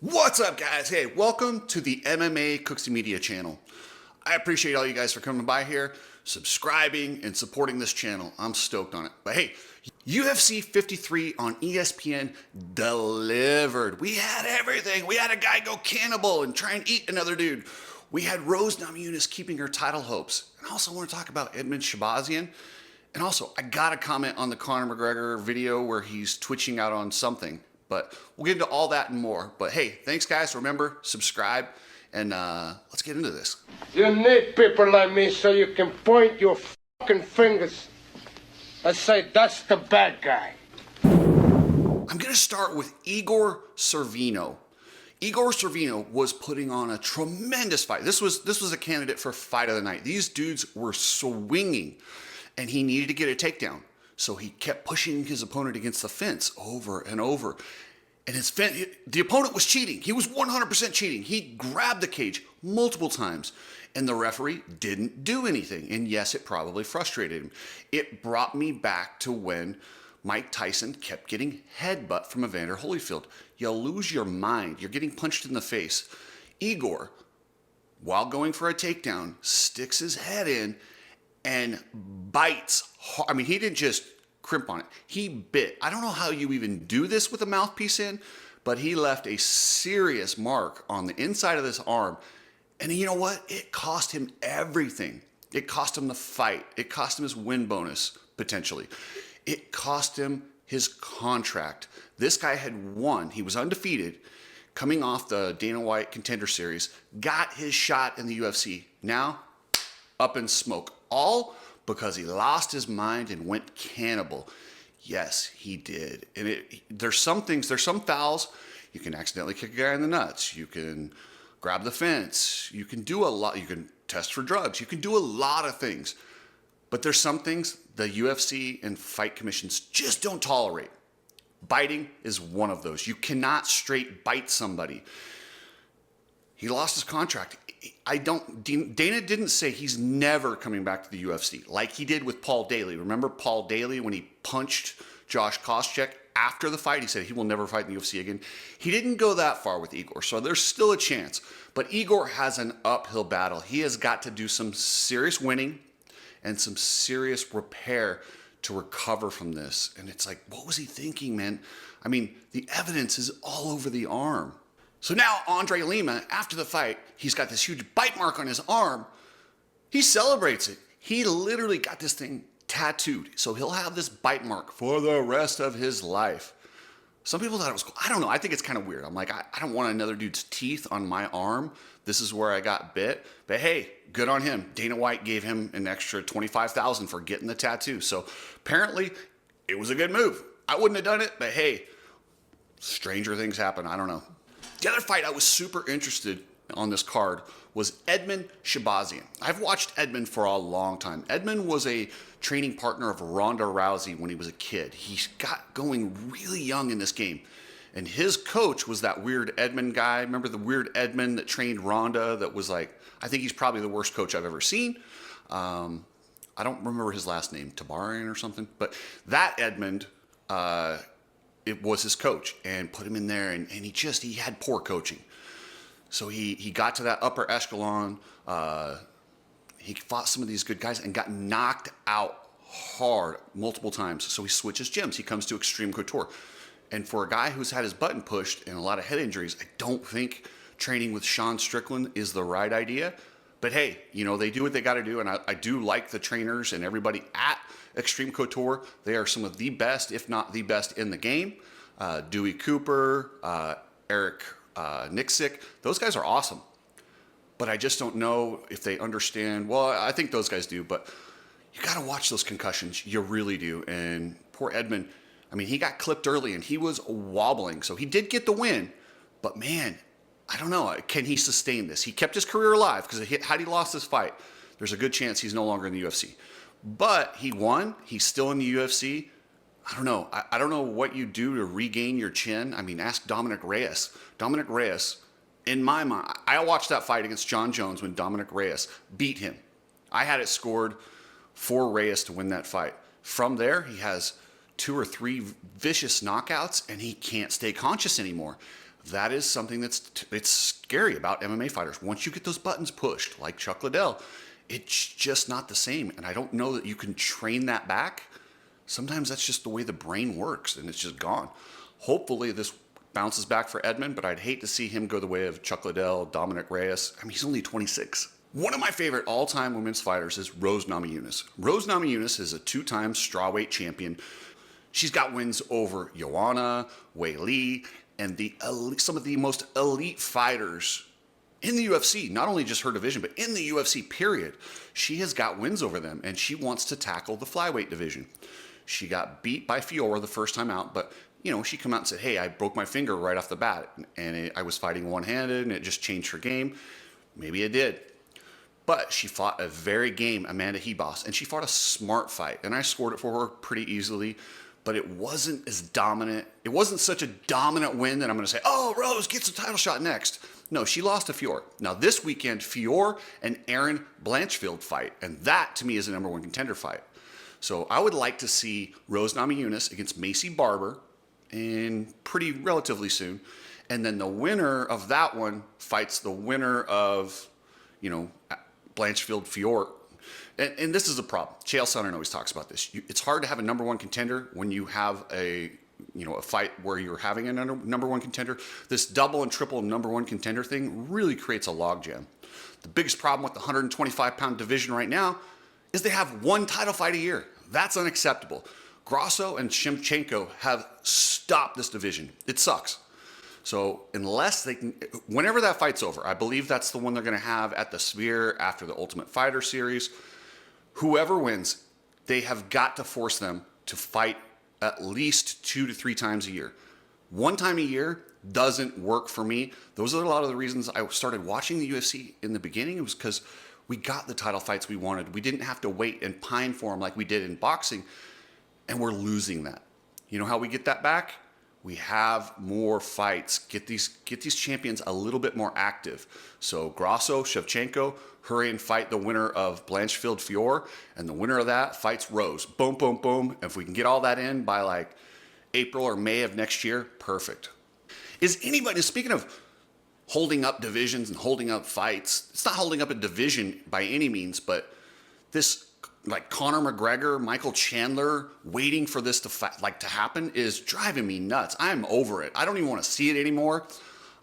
What's up, guys? Hey, welcome to the MMA Cooksy Media channel. I appreciate all you guys for coming by here, subscribing, and supporting this channel. I'm stoked on it. But hey, UFC 53 on ESPN delivered. We had everything. We had a guy go cannibal and try and eat another dude. We had Rose Namajunas keeping her title hopes. And I also want to talk about Edmen Shahbazyan. And also, I got to comment on the Conor McGregor video where he's twitching out on something. But we'll get into all that and more. But hey, thanks guys. Remember, subscribe, and let's get into this. You need people like me so you can point your fucking fingers and say, that's the bad guy. I'm going to start with Igor Severino. Igor Severino was putting on a tremendous fight. This was a candidate for fight of the night. These dudes were swinging, and he needed to get a takedown. So he kept pushing his opponent against the fence over and over. And the opponent was cheating. He was 100% cheating. He grabbed the cage multiple times, and the referee didn't do anything. And yes, it probably frustrated him. It brought me back to when Mike Tyson kept getting headbutt from Evander Holyfield. You lose your mind. You're getting punched in the face. Igor, while going for a takedown, sticks his head in and bites hard. I mean, he didn't just crimp on it. He bit. I don't know how you even do this with a mouthpiece in, but he left a serious mark on the inside of this arm. And you know what? It cost him everything. It cost him the fight. It cost him his win bonus, potentially. It cost him his contract. This guy had won. He was undefeated, coming off the Dana White Contender Series, got his shot in the UFC. Now, up in smoke. All because he lost his mind and went cannibal. Yes, he did. And there's some fouls. You can accidentally kick a guy in the nuts. You can grab the fence. You can do a lot. You can test for drugs. You can do a lot of things. But there's some things the UFC and fight commissions just don't tolerate. Biting is one of those. You cannot straight bite somebody. He lost his contract. Dana didn't say he's never coming back to the UFC like he did with Paul Daly. Remember Paul Daly when he punched Josh Koscheck after the fight? He said he will never fight in the UFC again. He didn't go that far with Igor, so there's still a chance. But Igor has an uphill battle. He has got to do some serious winning and some serious repair to recover from this. And it's like, what was he thinking, man? I mean, the evidence is all over the arm. So now Andre Lima, after the fight, he's got this huge bite mark on his arm. He celebrates it. He literally got this thing tattooed. So he'll have this bite mark for the rest of his life. Some people thought it was cool. I don't know. I think it's kind of weird. I'm like, I don't want another dude's teeth on my arm. This is where I got bit. But hey, good on him. Dana White gave him an extra $25,000 for getting the tattoo. So apparently it was a good move. I wouldn't have done it, but hey, stranger things happen. I don't know. The other fight I was super interested on this card was Edmen Shahbazyan. I've watched Edmen for a long time. Edmen was a training partner of Ronda Rousey when he was a kid. He got going really young in this game. And his coach was that weird Edmen guy. Remember the weird Edmen that trained Ronda that was like, I think he's probably the worst coach I've ever seen. I don't remember his last name, Tabarian or something. But that Edmund, it was his coach and put him in there, and he had poor coaching. So he got to that upper echelon. He fought some of these good guys and got knocked out hard multiple times. So he switches gyms. He comes to Extreme Couture. And for a guy who's had his button pushed and a lot of head injuries, I don't think training with Sean Strickland is the right idea. But hey, you know, they do what they got to do. And I do like the trainers and everybody at Extreme Couture. They are some of the best, if not the best in the game. Dewey Cooper, Eric Nixick, those guys are awesome. But I just don't know if they understand. Well, I think those guys do, but you got to watch those concussions. You really do. And poor Edmen, I mean, he got clipped early and he was wobbling. So he did get the win. But man, I don't know. Can he sustain this? He kept his career alive because had he lost this fight, there's a good chance he's no longer in the UFC. But he won. He's still in the UFC. I don't know. I don't know what you do to regain your chin. I mean, ask Dominic Reyes. Dominic Reyes, in my mind, I watched that fight against John Jones when Dominic Reyes beat him. I had it scored for Reyes to win that fight. From there, he has 2 or 3 vicious knockouts, and he can't stay conscious anymore. That is something it's scary about MMA fighters. Once you get those buttons pushed, like Chuck Liddell, it's just not the same. And I don't know that you can train that back. Sometimes that's just the way the brain works, and it's just gone. Hopefully this bounces back for Edmen, but I'd hate to see him go the way of Chuck Liddell, Dominic Reyes. I mean, he's only 26. One of my favorite all-time women's fighters is Rose Namajunas. Rose Namajunas is a two-time strawweight champion. She's got wins over Joanna, Wei Li, and some of the most elite fighters in the UFC, not only just her division, but in the UFC period. She has got wins over them, and she wants to tackle the flyweight division. She got beat by Fiora the first time out, but she came out and said, hey, I broke my finger right off the bat, and I was fighting one-handed, and it just changed her game. Maybe it did. But she fought a very game Amanda Hebos, and she fought a smart fight, and I scored it for her pretty easily, but it wasn't as dominant. It wasn't such a dominant win that I'm going to say, oh, Rose gets a title shot next. No, she lost to Fiora. Now, this weekend, Fiora and Erin Blanchfield fight, and that, to me, is a number one contender fight. So I would like to see Rose Namajunas against Macy Barber pretty relatively soon, and then the winner of that one fights the winner of, Blanchfield Fiora. And this is the problem. Chael Sonnen always talks about this. It's hard to have a number one contender when you have a fight where you're having a number one contender. This double and triple number one contender thing really creates a logjam. The biggest problem with the 125-pound division right now is they have one title fight a year. That's unacceptable. Grasso and Shevchenko have stopped this division. It sucks. So unless they can, whenever that fight's over, I believe that's the one they're going to have at the Sphere after the Ultimate Fighter series. Whoever wins, they have got to force them to fight at least 2 to 3 times a year. One time a year doesn't work for me. Those are a lot of the reasons I started watching the UFC in the beginning. It was because we got the title fights we wanted. We didn't have to wait and pine for them like we did in boxing, and we're losing that. You know how we get that back? We have more fights. Get these champions a little bit more active. So Grasso, Shevchenko, hurry and fight the winner of Blanchfield Fiora, and the winner of that fights Rose. Boom, boom, boom. If we can get all that in by like April or May of next year, perfect. Is anybody, speaking of holding up divisions and holding up fights, it's not holding up a division by any means, but this like Conor McGregor, Michael Chandler, waiting for this to happen is driving me nuts. I'm over it. I don't even want to see it anymore.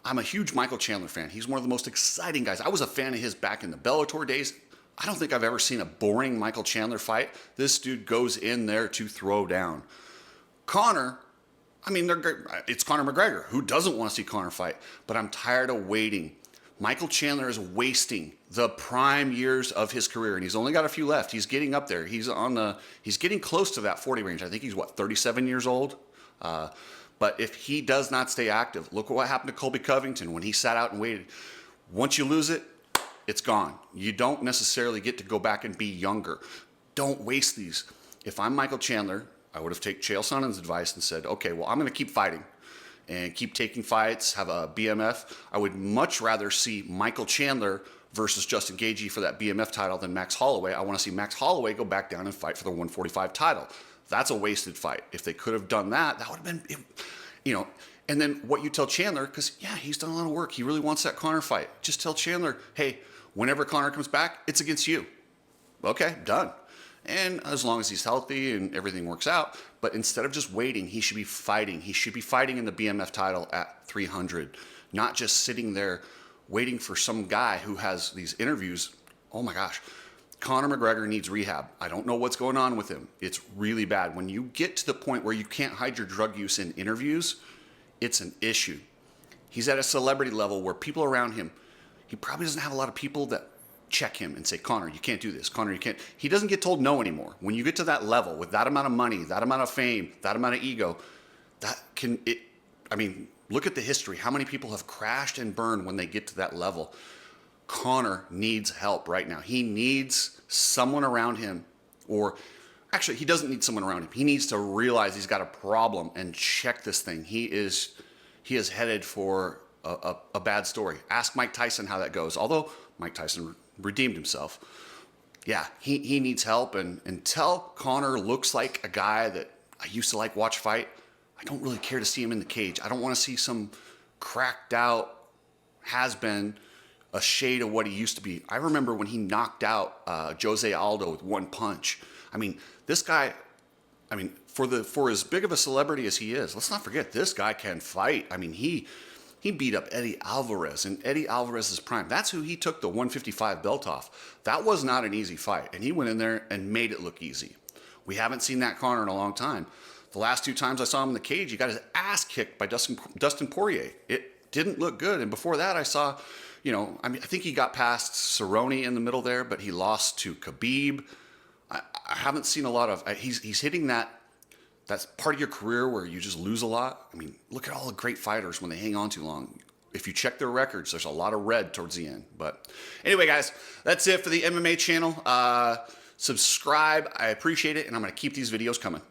I'm a huge Michael Chandler fan. He's one of the most exciting guys. I was a fan of his back in the Bellator days. I don't think I've ever seen a boring Michael Chandler fight. This dude goes in there to throw down. Conor, I mean, it's Conor McGregor. Who doesn't want to see Conor fight? But I'm tired of waiting. Michael Chandler is wasting the prime years of his career, and he's only got a few left. He's getting up there. He's getting close to that 40 range. I think he's 37 years old. But if he does not stay active, look what happened to Colby Covington when he sat out and waited. Once you lose it, it's gone. You don't necessarily get to go back and be younger. Don't waste these. If I'm Michael Chandler, I would have taken Chael Sonnen's advice and said, okay, well, I'm going to keep fighting and keep taking fights, have a BMF. I would much rather see Michael Chandler versus Justin Gaethje for that BMF title than Max Holloway. I want to see Max Holloway go back down and fight for the 145 title. That's a wasted fight. If they could have done that, that would have been, And then what you tell Chandler, because, yeah, he's done a lot of work. He really wants that Conor fight. Just tell Chandler, hey, whenever Conor comes back, it's against you. Okay, done. And as long as he's healthy and everything works out. But instead of just waiting, he should be fighting. He should be fighting in the BMF title at 300, not just sitting there waiting for some guy who has these interviews. Oh my gosh, Conor McGregor needs rehab. I don't know what's going on with him. It's really bad. When you get to the point where you can't hide your drug use in interviews, it's an issue. He's at a celebrity level where people around him, he probably doesn't have a lot of people that check him and say, Conor, you can't do this. Conor, you can't. He doesn't get told no anymore. When you get to that level with that amount of money, that amount of fame, that amount of ego, look at the history. How many people have crashed and burned when they get to that level? Conor needs help right now. He needs someone around him, or actually, he doesn't need someone around him. He needs to realize he's got a problem and check this thing. He is headed for a bad story. Ask Mike Tyson how that goes. Although Mike Tyson redeemed himself. Yeah, he needs help. And until Conor looks like a guy that I used to watch fight, I don't really care to see him in the cage. I don't want to see some cracked out, has been a shade of what he used to be. I remember when he knocked out Jose Aldo with one punch. I mean, this guy, I mean, for as big of a celebrity as he is, let's not forget this guy can fight. I mean, he beat up Eddie Alvarez in Eddie Alvarez's prime. That's who he took the 155 belt off. That was not an easy fight, and he went in there and made it look easy. We haven't seen that Conor in a long time. The last 2 times I saw him in the cage, he got his ass kicked by Dustin Poirier. It didn't look good, and before that I saw, you know, I mean, I think he got past Cerrone in the middle there, but he lost to Khabib. I haven't seen a lot of, he's hitting that's part of your career where you just lose a lot. I mean, look at all the great fighters when they hang on too long. If you check their records, there's a lot of red towards the end. But anyway, guys, that's it for the MMA channel. Subscribe. I appreciate it, and I'm going to keep these videos coming.